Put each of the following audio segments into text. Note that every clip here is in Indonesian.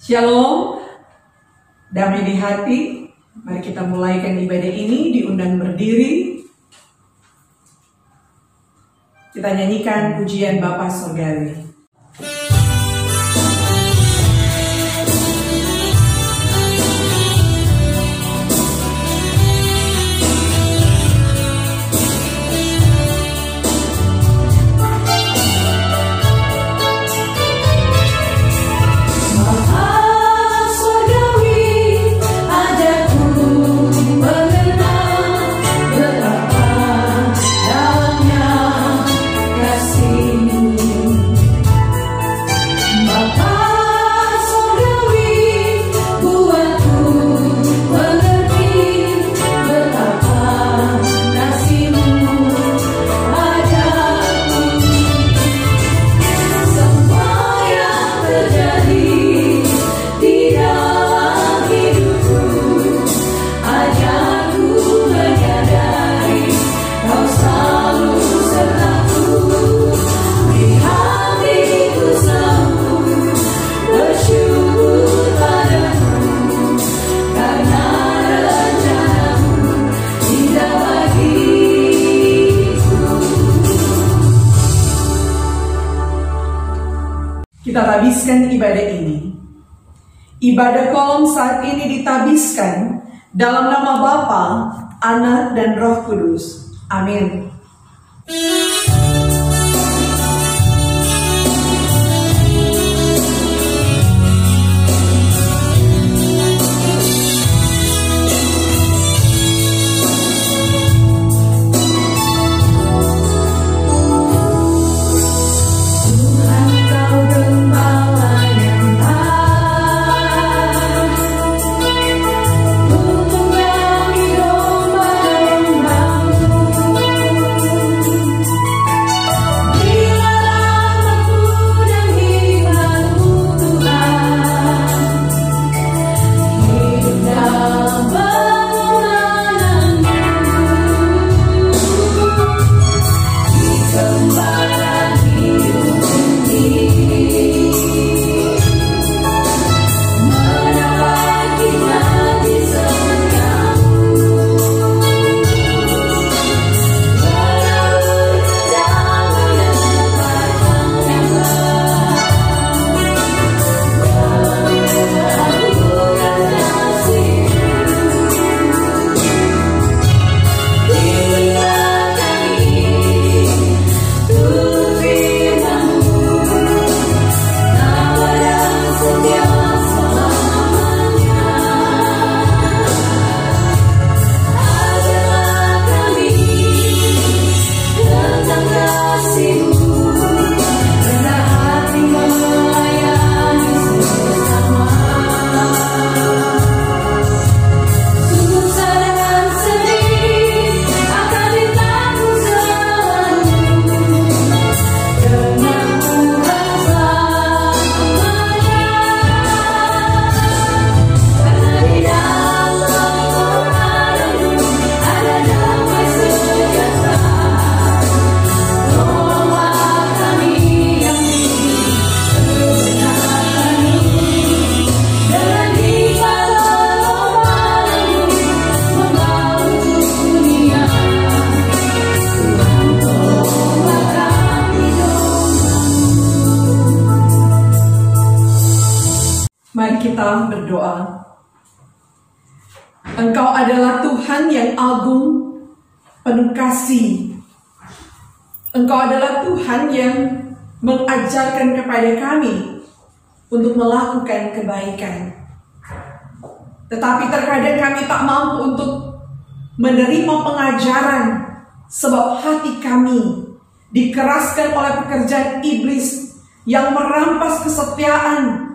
Shalom, damai di hati. Mari kita mulaikan ibadah ini, diundang berdiri. Kita nyanyikan pujian Bapa Surgawi. Kita tabiskan ibadah ini. Ibadah kolom saat ini ditabiskan dalam nama Bapa, Anak, dan Roh Kudus. Amin. Mari kita berdoa. Engkau adalah Tuhan yang agung, penuh kasih. Engkau adalah Tuhan yang mengajarkan kepada kami untuk melakukan kebaikan. Tetapi terkadang kami tak mampu untuk menerima pengajaran sebab hati kami dikeraskan oleh pekerjaan iblis yang merampas kesetiaan,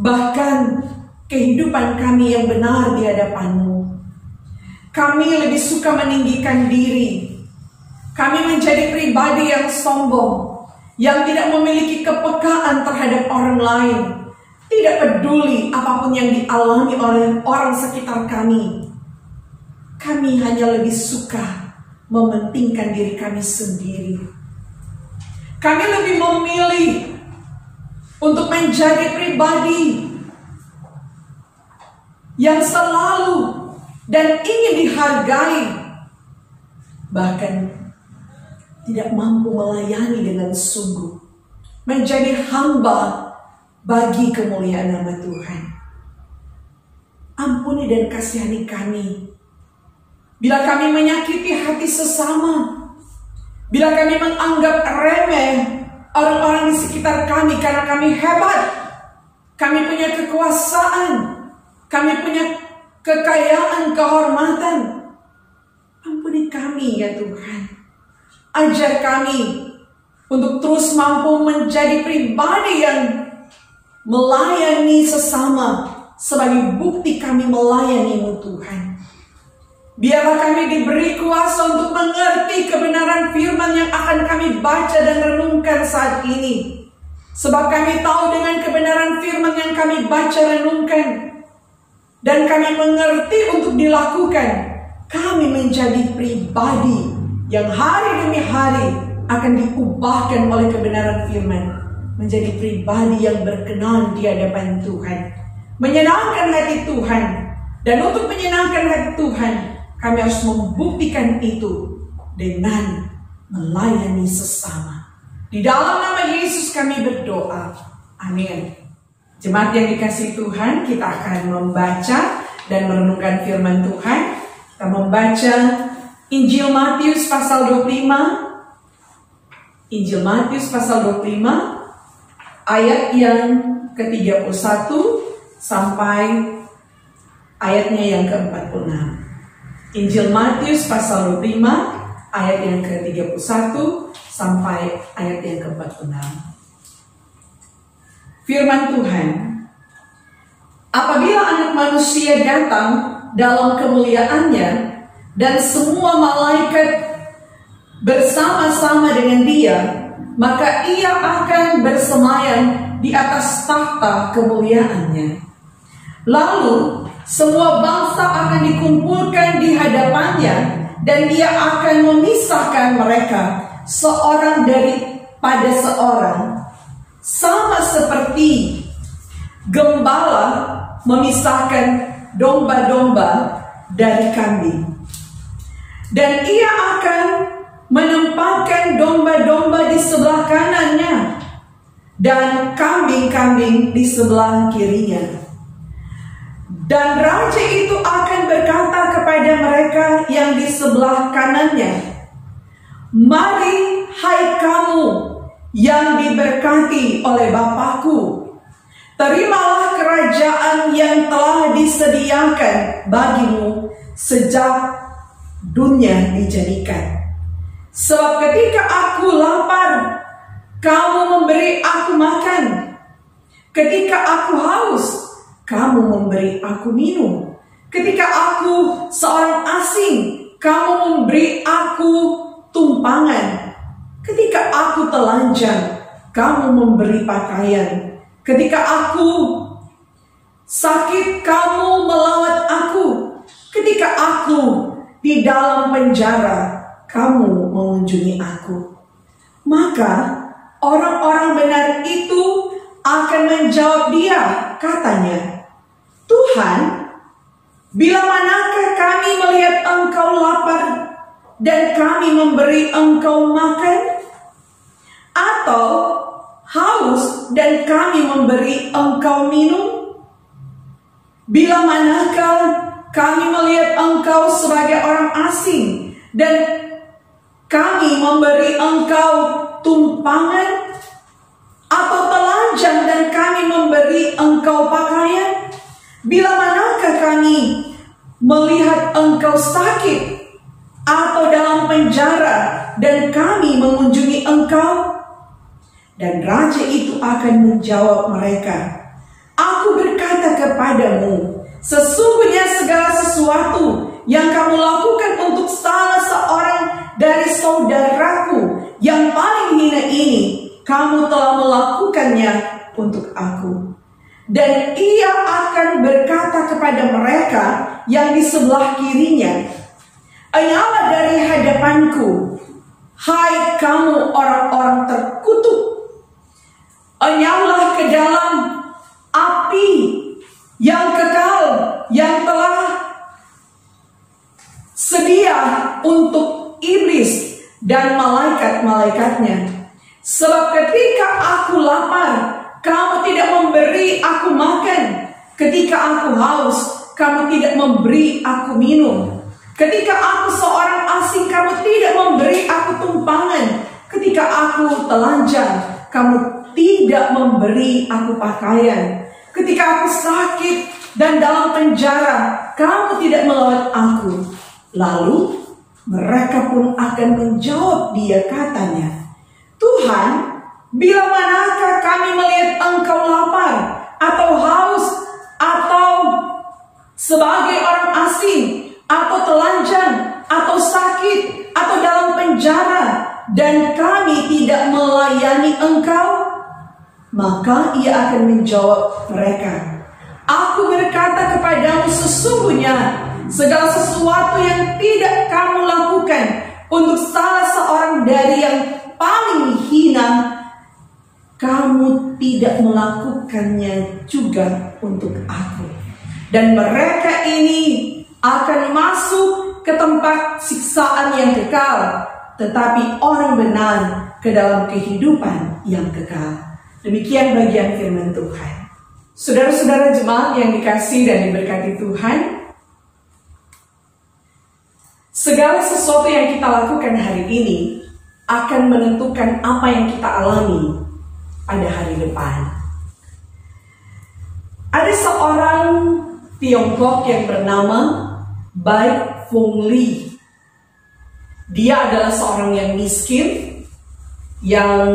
bahkan kehidupan kami yang benar di hadapan-Mu. Kami lebih suka meninggikan diri. Kami menjadi pribadi yang sombong, yang tidak memiliki kepekaan terhadap orang lain, tidak peduli apapun yang dialami oleh orang sekitar kami. Kami hanya lebih suka mementingkan diri kami sendiri. Kami lebih memilih untuk menjadi pribadi yang selalu dan ingin dihargai, bahkan tidak mampu melayani dengan sungguh, menjadi hamba bagi kemuliaan nama Tuhan. Ampuni dan kasihani kami bila kami menyakiti hati sesama, bila kami menganggap remeh orang-orang di sekitar kami karena kami hebat, kami punya kekuasaan, kami punya kekayaan, kehormatan. Ampuni kami ya Tuhan. Ajar kami untuk terus mampu menjadi pribadi yang melayani sesama sebagai bukti kami melayani-Mu Tuhan. Biarlah kami diberi kuasa untuk mengerti kebenaran firman yang akan kami baca dan renungkan saat ini. Sebab kami tahu dengan kebenaran firman yang kami baca renungkan dan kami mengerti untuk dilakukan, kami menjadi pribadi yang hari demi hari akan diubahkan oleh kebenaran firman, menjadi pribadi yang berkenan di hadapan Tuhan, menyenangkan hati Tuhan. Dan untuk menyenangkan hati Tuhan, kami harus membuktikan itu dengan melayani sesama. Di dalam nama Yesus kami berdoa. Amin. Jemaat yang dikasihi Tuhan, kita akan membaca dan merenungkan firman Tuhan. Kita membaca Injil Matius pasal 25. Injil Matius pasal 25 ayat yang ke-31 sampai ayatnya yang ke-46. Injil Matius pasal 25 ayat yang ke-31 sampai ayat yang ke-46. Firman Tuhan, apabila Anak Manusia datang dalam kemuliaannya dan semua malaikat bersama-sama dengan Dia, maka Ia akan bersemayam di atas tahta kemuliaannya. Lalu semua bangsa akan dikumpulkan di hadapannya, dan Ia akan memisahkan mereka seorang daripada seorang, sama seperti gembala memisahkan domba-domba dari kambing. Dan Ia akan menempatkan domba-domba di sebelah kanannya dan kambing-kambing di sebelah kirinya. Dan raja itu akan berkata kepada mereka yang di sebelah kanannya, "Mari, hai kamu yang diberkati oleh Bapa-Ku, terimalah kerajaan yang telah disediakan bagimu sejak dunia dijadikan. Sebab ketika aku lapar, kamu memberi aku makan. Ketika aku haus, kamu memberi aku minum. Ketika aku seorang asing, kamu memberi aku tumpangan. Ketika aku telanjang, kamu memberi pakaian. Ketika aku sakit, kamu melawat aku. Ketika aku di dalam penjara, kamu mengunjungi aku." Maka orang-orang benar itu akan menjawab Dia, katanya, "Tuhan, bila manakah kami melihat Engkau lapar dan kami memberi Engkau makan? Atau haus dan kami memberi Engkau minum? Bila manakah kami melihat Engkau sebagai orang asing dan kami memberi Engkau tumpangan? Atau telanjang dan kami memberi Engkau pakaian? Bila manakah kami melihat Engkau sakit atau dalam penjara dan kami mengunjungi Engkau?" Dan raja itu akan menjawab mereka, "Aku berkata kepadamu, sesungguhnya segala sesuatu yang kamu lakukan untuk salah seorang dari saudaraku yang paling hina ini, kamu telah melakukannya untuk aku." Dan Ia akan berkata kepada mereka yang di sebelah kirinya, "Enyahlah dari hadapanku, hai kamu orang-orang terkutuk. Enyahlah ke malaikatnya. Sebab ketika aku lapar, kamu tidak memberi aku makan. Ketika aku haus, kamu tidak memberi aku minum. Ketika aku seorang asing, kamu tidak memberi aku tumpangan. Ketika aku telanjang, kamu tidak memberi aku pakaian. Ketika aku sakit dan dalam penjara, kamu tidak melawat aku. Lalu mereka pun akan menjawab dia, katanya, Tuhan, bila manakah kami melihat engkau lapar atau haus atau sebagai orang asing atau telanjang atau sakit atau dalam penjara dan kami tidak melayani engkau? Maka ia akan menjawab mereka, aku berkata kepadamu, sesungguhnya segala sesuatu yang tidak kamu lakukan untuk salah seorang dari yang paling hina, kamu tidak melakukannya juga untuk aku. Dan mereka ini akan masuk ke tempat siksaan yang kekal, tetapi orang benar ke dalam kehidupan yang kekal. Demikian bagian firman Tuhan. Saudara-saudara jemaat yang dikasihi dan diberkati Tuhan, segala sesuatu yang kita lakukan hari ini akan menentukan apa yang kita alami pada hari depan. Ada seorang Tiongkok yang bernama Bai Feng Li. Dia adalah seorang yang miskin, yang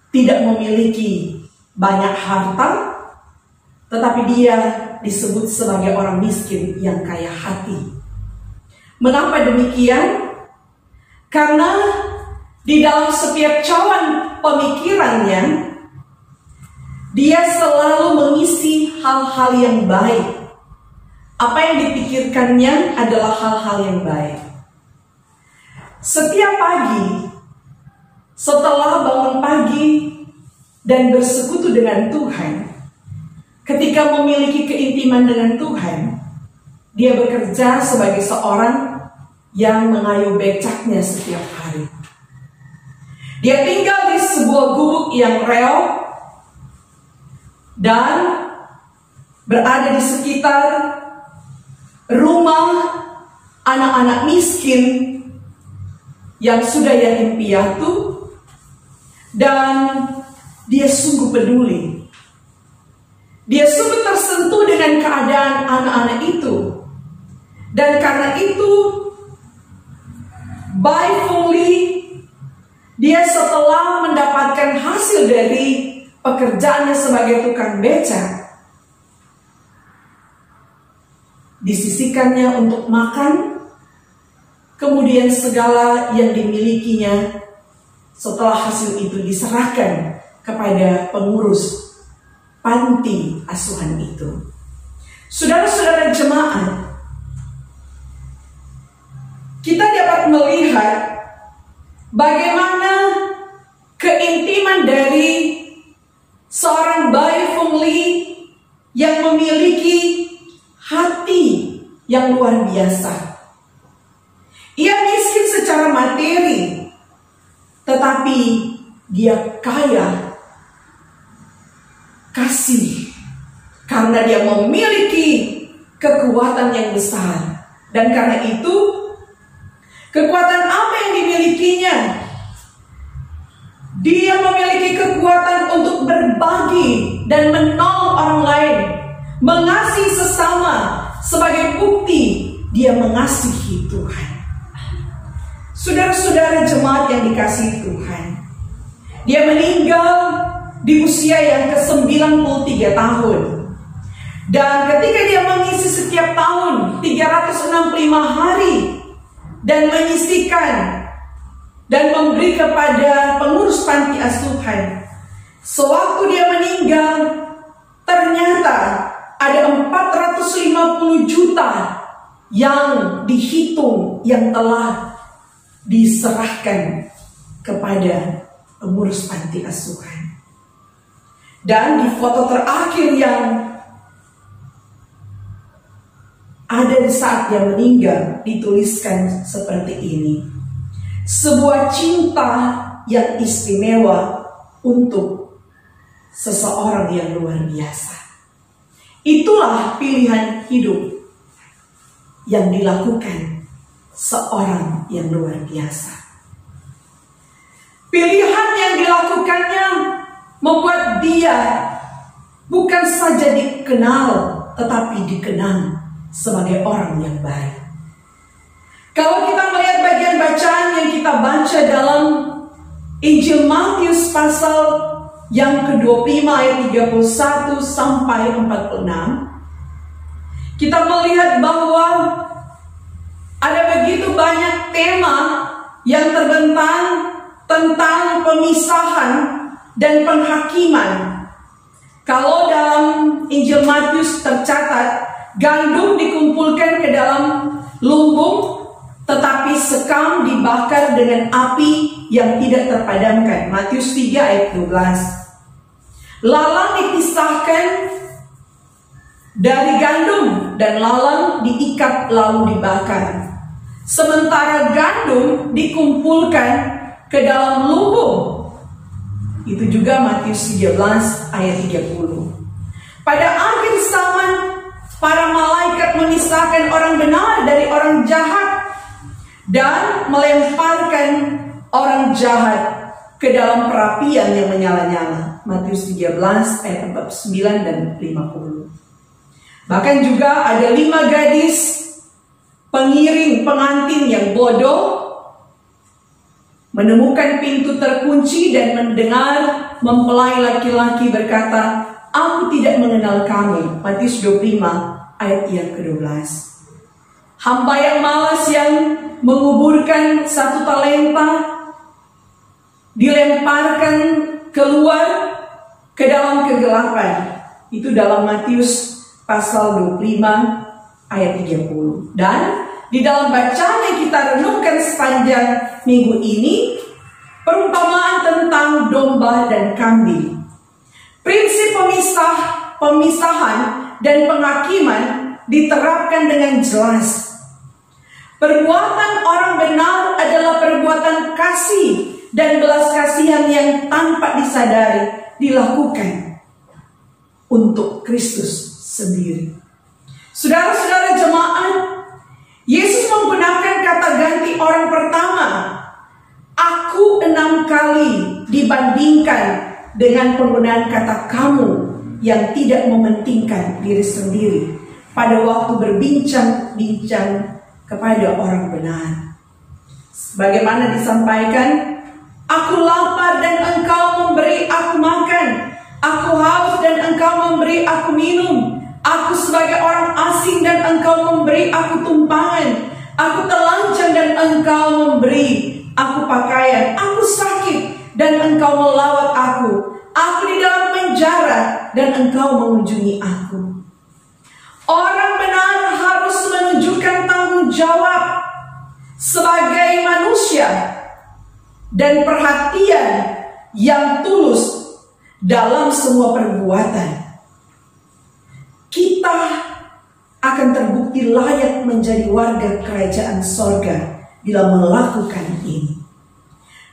tidak memiliki banyak harta, tetapi dia disebut sebagai orang miskin yang kaya hati. Mengapa demikian? Karena di dalam setiap cawan pemikirannya, dia selalu mengisi hal-hal yang baik. Apa yang dipikirkannya adalah hal-hal yang baik. Setiap pagi, setelah bangun pagi dan bersekutu dengan Tuhan, ketika memiliki keintiman dengan Tuhan, dia bekerja sebagai seorang yang mengayuh becaknya setiap hari. Dia tinggal di sebuah gubuk yang reot dan berada di sekitar rumah anak-anak miskin yang sudah yatim piatu, dan dia sungguh peduli. Dia sungguh tersentuh dengan keadaan anak-anak itu. Dan karena itu, Bai Feng Li, dia setelah mendapatkan hasil dari pekerjaannya sebagai tukang beca, disisihkannya untuk makan, kemudian segala yang dimilikinya setelah hasil itu diserahkan kepada pengurus panti asuhan itu. Saudara-saudara jemaat, kita dapat melihat bagaimana keintiman dari seorang Bai Feng Li yang memiliki hati yang luar biasa. Ia miskin secara materi, tetapi dia kaya kasih karena dia memiliki kekuatan yang besar. Dan karena itu, kekuatan apa yang dimilikinya? Dia memiliki kekuatan untuk berbagi dan menolong orang lain, mengasihi sesama sebagai bukti dia mengasihi Tuhan. Saudara-saudara jemaat yang dikasihi Tuhan, dia meninggal di usia yang ke-93 tahun. Dan ketika dia mengisi setiap tahun 365 hari dan menyisihkan dan memberi kepada pengurus panti asuhan, sewaktu dia meninggal, ternyata ada 450 juta yang dihitung yang telah diserahkan kepada pengurus panti asuhan. Dan di foto terakhir yang ada di saat dia meninggal, dituliskan seperti ini: sebuah cinta yang istimewa untuk seseorang yang luar biasa. Itulah pilihan hidup yang dilakukan seorang yang luar biasa. Pilihan yang dilakukannya membuat dia bukan saja dikenal, tetapi dikenang sebagai orang yang baik. Kalau kita melihat bagian bacaan yang kita baca dalam Injil Matius pasal yang ke-25 ayat 31 sampai 46, kita melihat bahwa ada begitu banyak tema yang terbentang tentang pemisahan dan penghakiman. Kalau dalam Injil Matius tercatat, gandum dikumpulkan ke dalam lumbung, tetapi sekam dibakar dengan api yang tidak terpadamkan. Matius 3 ayat 12. Lalang dipisahkan dari gandum dan lalang diikat lalu dibakar. Sementara gandum dikumpulkan ke dalam lumbung. Itu juga Matius 13 ayat 30. Pada akhir zaman, para malaikat memisahkan orang benar dari orang jahat dan melemparkan orang jahat ke dalam perapian yang menyala-nyala. Matius 13 ayat 49 dan 50. Bahkan juga ada 5 gadis pengiring pengantin yang bodoh menemukan pintu terkunci dan mendengar mempelai laki-laki berkata, "Aku tidak mengenal kamu." Matius 25 ayat yang ke-12. Hamba yang malas yang menguburkan 1 talenta dilemparkan keluar ke dalam kegelapan. Itu dalam Matius pasal 25 ayat 30. Dan di dalam bacaan yang kita renungkan sepanjang minggu ini, perumpamaan tentang domba dan kambing. Prinsip pemisahan dan penghakiman diterapkan dengan jelas. Perbuatan orang benar adalah perbuatan kasih dan belas kasihan yang tanpa disadari dilakukan untuk Kristus sendiri. Saudara-saudara jemaat, Yesus menggunakan kata ganti orang pertama, "Aku" 6 kali dibandingkan dengan penggunaan kata "kamu" yang tidak mementingkan diri sendiri pada waktu berbincang-bincang kepada orang benar. Bagaimana disampaikan, "Aku lapar dan engkau memberi aku makan. Aku haus dan engkau memberi aku minum. Aku sebagai orang asing dan engkau memberi aku tumpangan. Aku telanjang dan engkau memberi aku pakaian. Aku sakit dan engkau melawat aku. Aku di dalam penjara dan engkau mengunjungi aku." Orang benar harus menunjukkan tanggung jawab sebagai manusia dan perhatian yang tulus dalam semua perbuatan. Kita akan terbukti layak menjadi warga kerajaan sorga bila melakukan ini.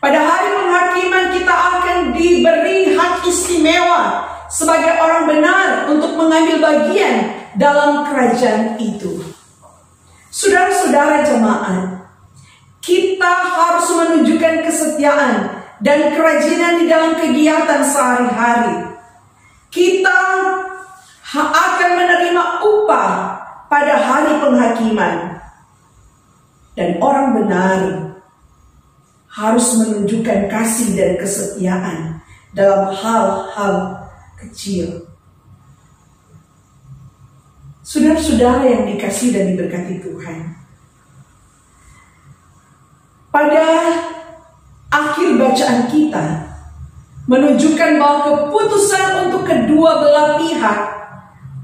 Pada hari penghakiman kita akan diberi hak istimewa sebagai orang benar untuk mengambil bagian dalam kerajaan itu. Saudara-saudara jemaat, kita harus menunjukkan kesetiaan dan kerajinan di dalam kegiatan sehari-hari. Kita akan menerima upah pada hari penghakiman. Dan orang benar harus menunjukkan kasih dan kesetiaan dalam hal-hal kecil. Saudara-saudara yang dikasihi dan diberkati Tuhan, pada akhir bacaan kita menunjukkan bahwa keputusan untuk kedua belah pihak,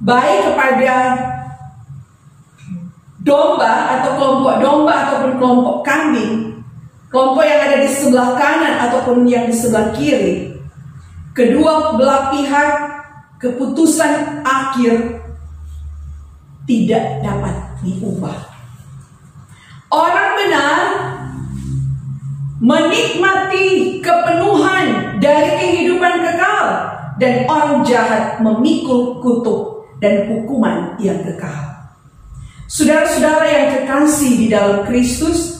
baik kepada domba atau kelompok domba ataupun kelompok kambing, kelompok yang ada di sebelah kanan ataupun yang di sebelah kiri, kedua belah pihak keputusan akhir tidak dapat diubah. Orang benar menikmati kepenuhan dari kehidupan kekal, dan orang jahat memikul kutuk dan hukuman yang kekal. Saudara-saudara yang kekasih di dalam Kristus,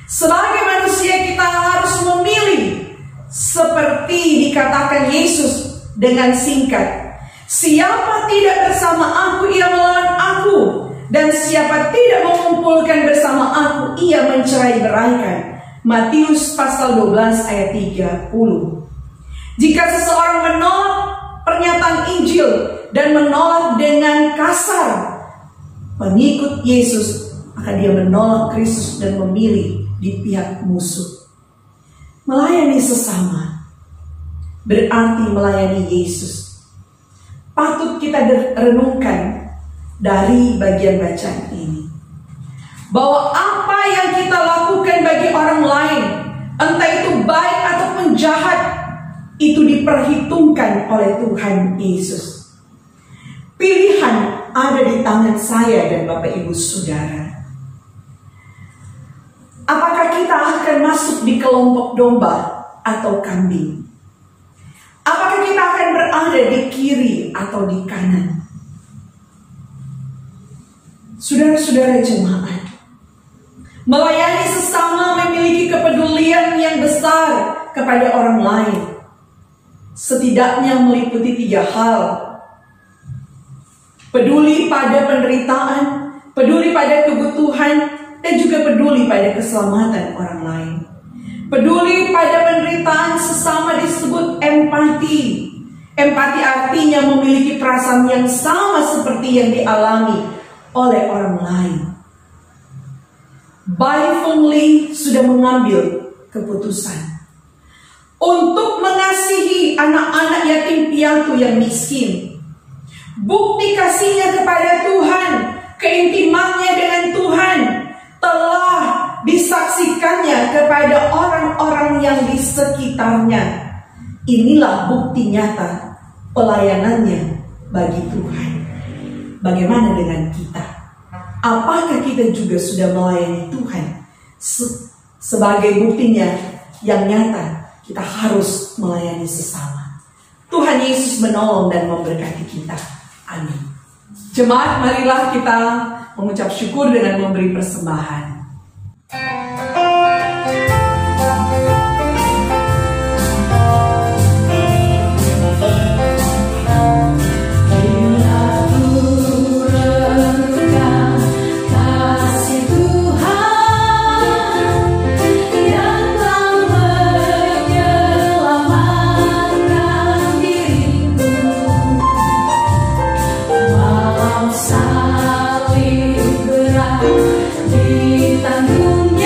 sebagai manusia kita harus memilih seperti dikatakan Yesus dengan singkat, siapa tidak bersama aku, ia melawan aku, dan siapa tidak mengumpulkan bersama aku, ia mencerai-beraikan. Matius pasal 12 ayat 30. Jika seseorang menolak pernyataan Injil dan menolak dengan kasar pengikut Yesus, maka dia menolak Kristus dan memilih di pihak musuh. Melayani sesama berarti melayani Yesus. Patut kita renungkan dari bagian bacaan ini, bahwa apa yang kita lakukan bagi orang lain, entah itu baik ataupun jahat, itu diperhitungkan oleh Tuhan Yesus. Pilihan ada di tangan saya dan Bapak Ibu Saudara. Apakah kita akan masuk di kelompok domba atau kambing? Apakah kita akan berada di kiri atau di kanan? Saudara-saudara jemaat, melayani sesama memiliki kepedulian yang besar kepada orang lain. Setidaknya meliputi 3 hal. Peduli pada penderitaan, peduli pada kebutuhan, dan juga peduli pada keselamatan orang lain. Peduli pada penderitaan sesama disebut empati. Empati artinya memiliki perasaan yang sama seperti yang dialami oleh orang lain. Bai Feng Li sudah mengambil keputusan untuk mengasihi anak-anak yatim piatu yang miskin. Bukti kasihnya kepada Tuhan, keintimannya dengan Tuhan, telah disaksikannya kepada orang-orang yang di sekitarnya. Inilah bukti nyata pelayanannya bagi Tuhan. Bagaimana dengan kita? Apakah kita juga sudah melayani Tuhan? Sebagai buktinya yang nyata, kita harus melayani sesama. Tuhan Yesus menolong dan memberkati kita. Amin. Jemaat, marilah kita mengucap syukur dengan memberi persembahan. Salib berat ditanggung.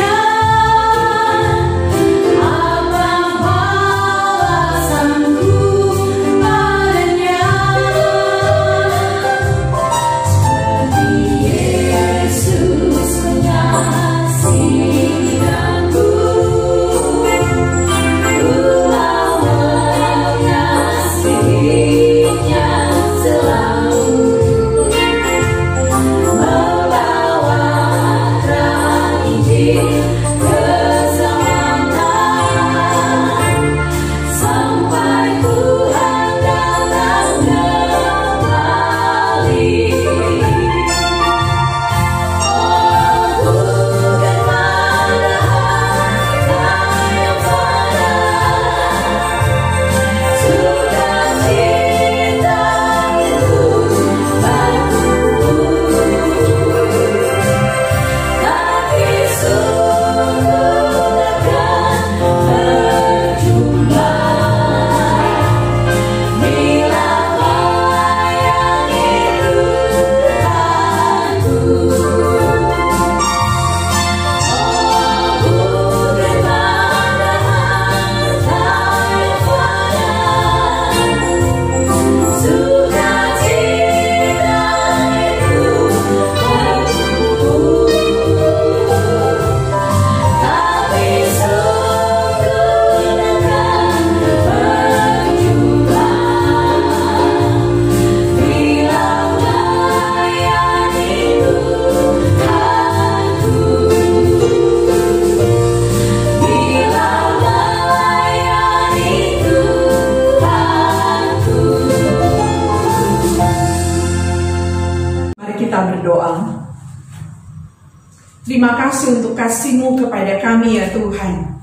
Terima kasih untuk kasih-Mu kepada kami ya Tuhan.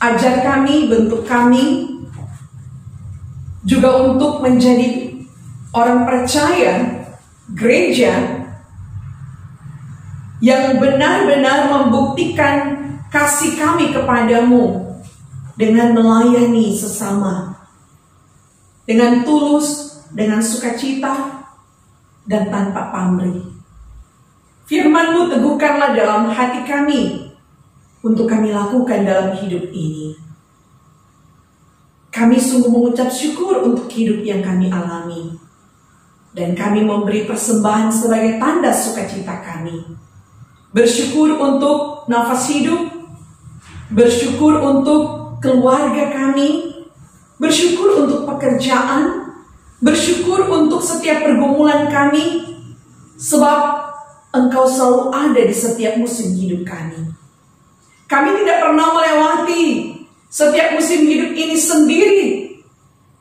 Ajar kami, bentuk kami, juga untuk menjadi orang percaya, gereja, yang benar-benar membuktikan kasih kami kepadamu dengan melayani sesama, dengan tulus, dengan sukacita, dan tanpa pamrih. Firman-Mu teguhkanlah dalam hati kami untuk kami lakukan dalam hidup ini. Kami sungguh mengucap syukur untuk hidup yang kami alami, dan kami memberi persembahan sebagai tanda sukacita kami. Bersyukur untuk nafas hidup, bersyukur untuk keluarga kami, bersyukur untuk pekerjaan, bersyukur untuk setiap pergumulan kami, sebab Engkau selalu ada di setiap musim hidup kami. Kami tidak pernah melewati setiap musim hidup ini sendiri.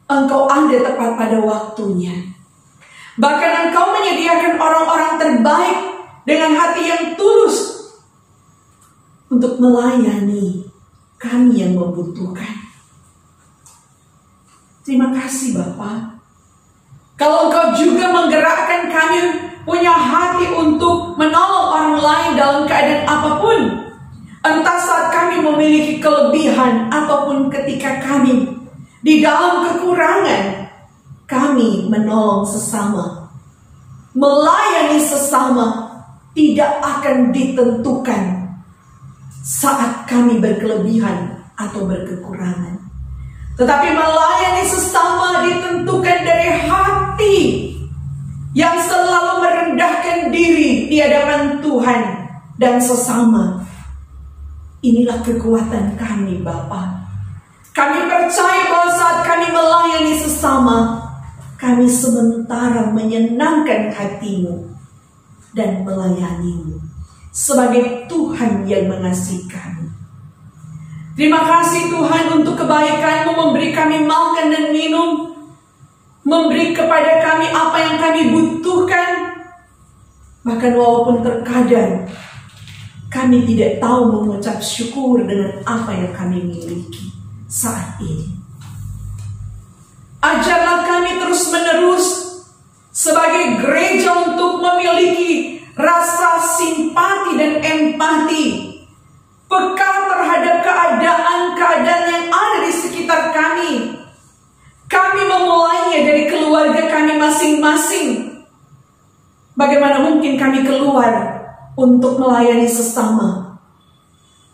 Engkau ada tepat pada waktunya. Bahkan Engkau menyediakan orang-orang terbaik dengan hati yang tulus untuk melayani kami yang membutuhkan. Terima kasih Bapa. Kalau Engkau juga menggerakkan kami punya hati untuk menolong orang lain dalam keadaan apapun, entah saat kami memiliki kelebihan ataupun ketika kami di dalam kekurangan, kami menolong sesama. Melayani sesama tidak akan ditentukan saat kami berkelebihan atau berkekurangan, tetapi melayani sesama ditentukan dari hati yang selalu merendahkan diri di hadapan Tuhan dan sesama. Inilah kekuatan kami Bapa. Kami percaya bahwa saat kami melayani sesama, kami sementara menyenangkan hati-Mu dan melayani-Mu sebagai Tuhan yang mengasihi kami. Terima kasih Tuhan untuk kebaikan-Mu memberi kami makan dan minum, memberi kepada kami apa yang kami butuhkan. Bahkan walaupun terkadang kami tidak tahu mengucap syukur dengan apa yang kami miliki saat ini. Ajarlah kami terus-menerus sebagai gereja untuk memiliki rasa simpati dan empati, peka terhadap keadaan-keadaan yang ada di sekitar kami. Kami memulainya dari keluarga kami masing-masing. Bagaimana mungkin kami keluar untuk melayani sesama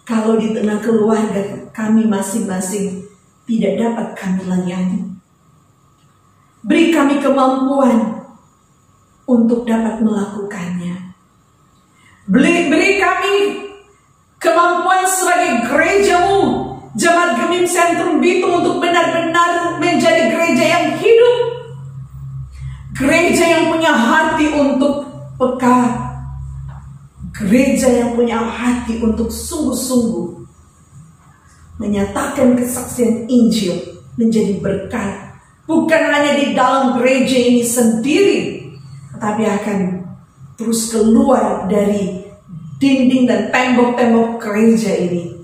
kalau di tengah keluarga kami masing-masing tidak dapat kami layani? Beri kami kemampuan untuk dapat melakukannya. Beri kami kemampuan sebagai gereja-Mu, Jemaat Gemim Sentrum Bitung, untuk benar-benar menjadi gereja yang hidup, gereja yang punya hati untuk peka, gereja yang punya hati untuk sungguh-sungguh menyatakan kesaksian Injil menjadi berkat, bukan hanya di dalam gereja ini sendiri, tetapi akan terus keluar dari dinding dan tembok-tembok gereja ini,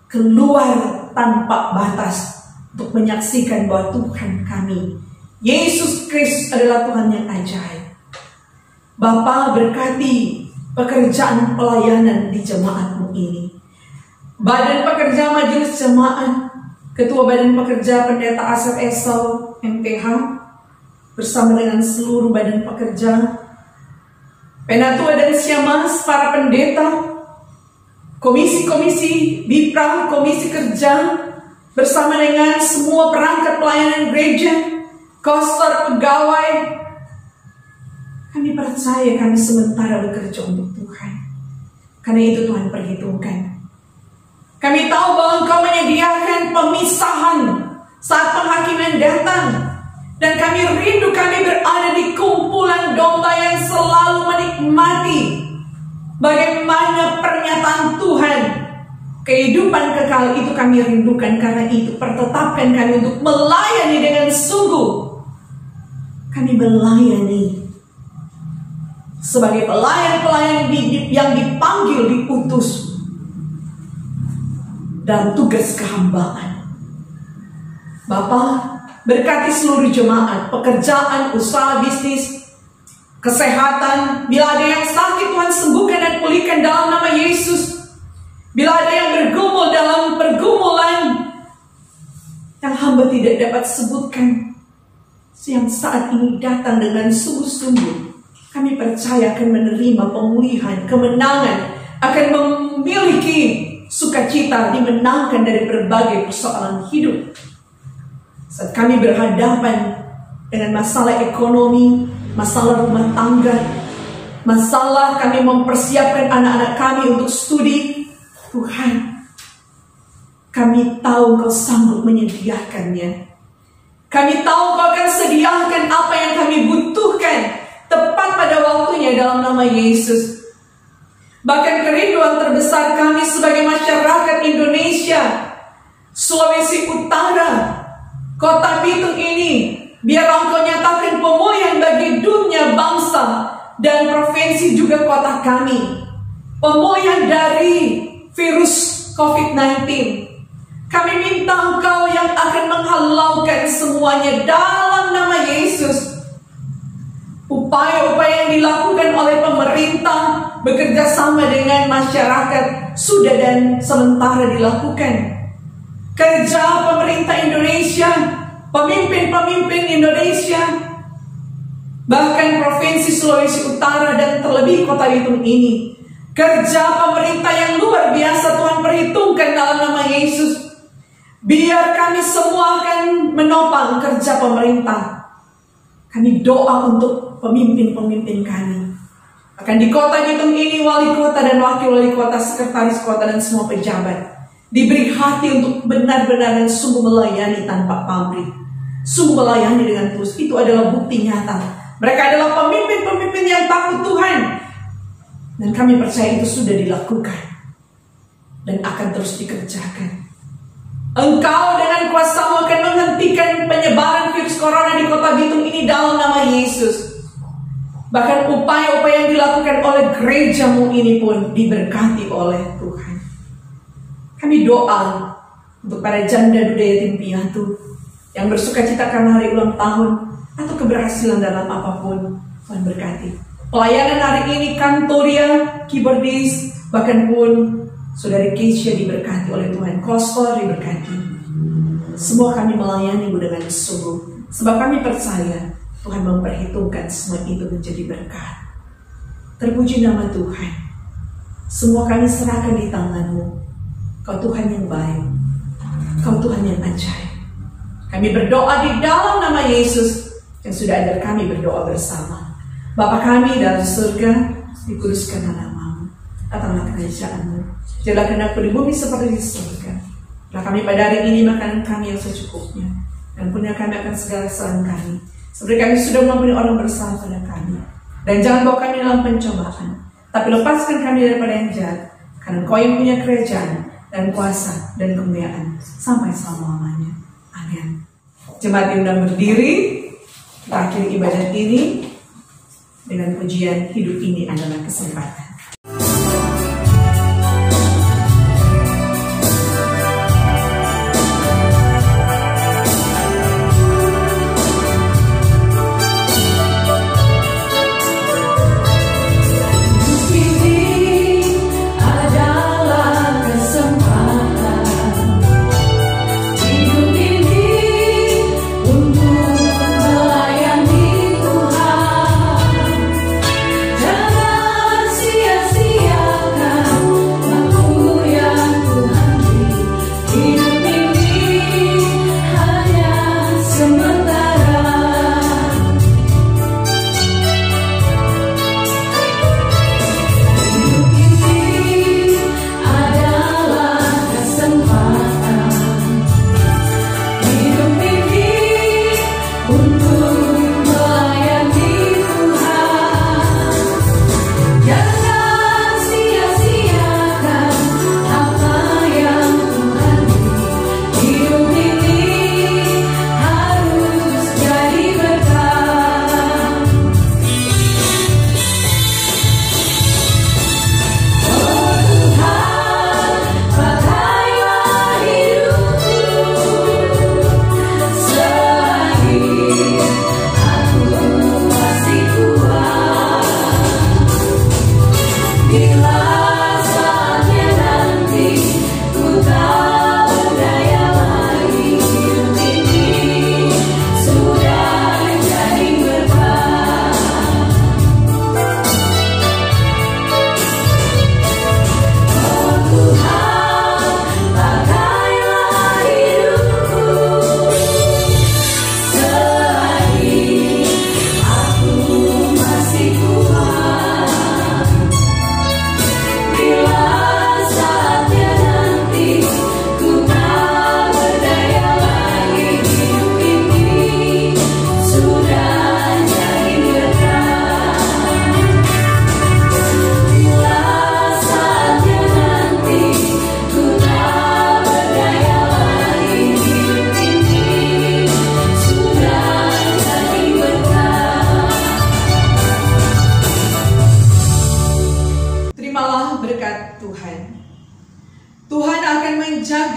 keluar tanpa batas untuk menyaksikan bahwa Tuhan kami, Yesus Kristus, adalah Tuhan yang ajaib. Bapa, berkati pekerjaan pelayanan di jemaat-Mu ini. Badan Pekerja Majelis Jemaat, Ketua Badan Pekerja Pendeta Asep Esau MPH, bersama dengan seluruh badan pekerja, Penatua dan Siamas, para pendeta, komisi-komisi Bipra, komisi kerja, bersama dengan semua perangkat pelayanan gereja, koster, pegawai. Kami percaya kami sementara bekerja untuk Tuhan. Karena itu Tuhan perhitungkan. Kami tahu bahwa Engkau menyediakan pemisahan saat penghakiman datang. Dan kami rindu kami berada di kumpulan domba yang selalu menikmati bagaimana pernyataan Tuhan. Kehidupan kekal itu kami rindukan. Karena itu pertetapkan kami untuk melayani dengan sungguh. Kami melayani sebagai pelayan-pelayan yang dipanggil, diutus dalam tugas kehambaan. Bapa, berkati seluruh jemaat, pekerjaan, usaha, bisnis, kesehatan. Bila ada yang sakit, Tuhan sembuhkan dan pulihkan dalam nama Yesus. Bila ada yang bergumul dalam pergumulan yang hamba tidak dapat sebutkan, yang saat ini datang dengan sungguh-sungguh, kami percaya akan menerima pemulihan, kemenangan, akan memiliki sukacita, dimenangkan dari berbagai persoalan hidup. Saat kami berhadapan dengan masalah ekonomi, masalah rumah tangga, masalah kami mempersiapkan anak-anak kami untuk studi, Tuhan, kami tahu Kau sanggup menyediakannya. Kami tahu Kau akan sediakan apa yang kami butuhkan tepat pada waktunya dalam nama Yesus. Bahkan kerinduan terbesar kami sebagai masyarakat Indonesia, Sulawesi Utara, Kota Bitung ini, biar Engkau nyatakan pemulihan bagi dunia, bangsa, dan provinsi juga kota kami. Pemulihan dari virus COVID-19. Kami minta Engkau yang akan menghalaukan semuanya dalam nama Yesus. Upaya-upaya yang dilakukan oleh pemerintah bekerja sama dengan masyarakat sudah dan sementara dilakukan. Kerja pemerintah Indonesia, pemimpin-pemimpin Indonesia, bahkan Provinsi Sulawesi Utara dan terlebih Kota Bitung ini, kerja pemerintah yang luar biasa Tuhan perhitungkan dalam nama Yesus. Biar kami semua akan menopang kerja pemerintah. Kami doa untuk pemimpin-pemimpin kami. Akan di Kota Bitung ini, wali kota dan wakil wali kota, sekretaris kota dan semua pejabat diberi hati untuk benar-benar dan sungguh melayani tanpa pamrih, sungguh melayani dengan tulus. Itu adalah bukti nyata. Mereka adalah pemimpin-pemimpin yang takut Tuhan. Dan kami percaya itu sudah dilakukan dan akan terus dikerjakan. Engkau dengan kuasa-Mu akan menghentikan penyebaran virus corona di Kota Bitung ini dalam nama Yesus. Bahkan upaya-upaya yang dilakukan oleh gereja-Mu ini pun diberkati oleh Tuhan. Kami doa untuk para janda, duda, yatim piatu yang bersuka cita karena hari ulang tahun atau keberhasilan dalam apapun. Tuhan berkati. Pelayanan hari ini, Kantoria, keyboardis, bahkan pun Saudari Keisha diberkati oleh Tuhan. Kostor diberkati. Semua kami melayani-Mu dengan sungguh, sebab kami percaya Tuhan memperhitungkan semua itu menjadi berkat. Terpuji nama Tuhan. Semua kami serahkan di tangan-Mu. Kau Tuhan yang baik, Kau Tuhan yang ajaib. Kami berdoa di dalam nama Yesus yang sudah ajar kami berdoa bersama. Bapa kami dalam surga, dikuduskanlah nama-Mu, datanglah kerajaan-Mu, jadilah kehendak-Mu di bumi seperti di surga. Berilah kami pada hari ini makanan kami yang secukupnya, dan ampunilah kami akan segala kesalahan kami, seperti kami sudah mengampuni orang bersalah pada kami. Dan jangan bawa kami dalam pencobaan, tapi lepaskan kami daripada yang jahat, karena Kau yang punya kerajaan dan kuasa dan kemuliaan sampai selama-lamanya. Amin. Jemaat diundang berdiri. Kita akhiri ibadat ini dengan pujian Hidup Ini Adalah Kesempatan. See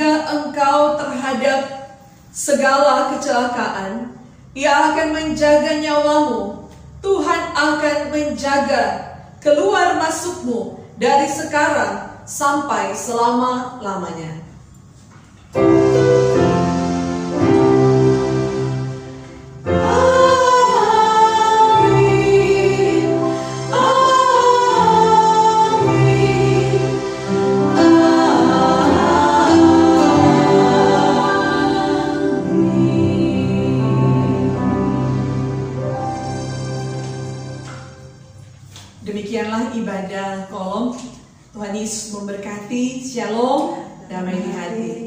menjaga engkau terhadap segala kecelakaan. Ia akan menjaga nyawamu. Tuhan akan menjaga keluar masukmu dari sekarang sampai selama-lamanya. Demikianlah ibadah kolom. Tuhan Yesus memberkati. Shalom, damai di hati.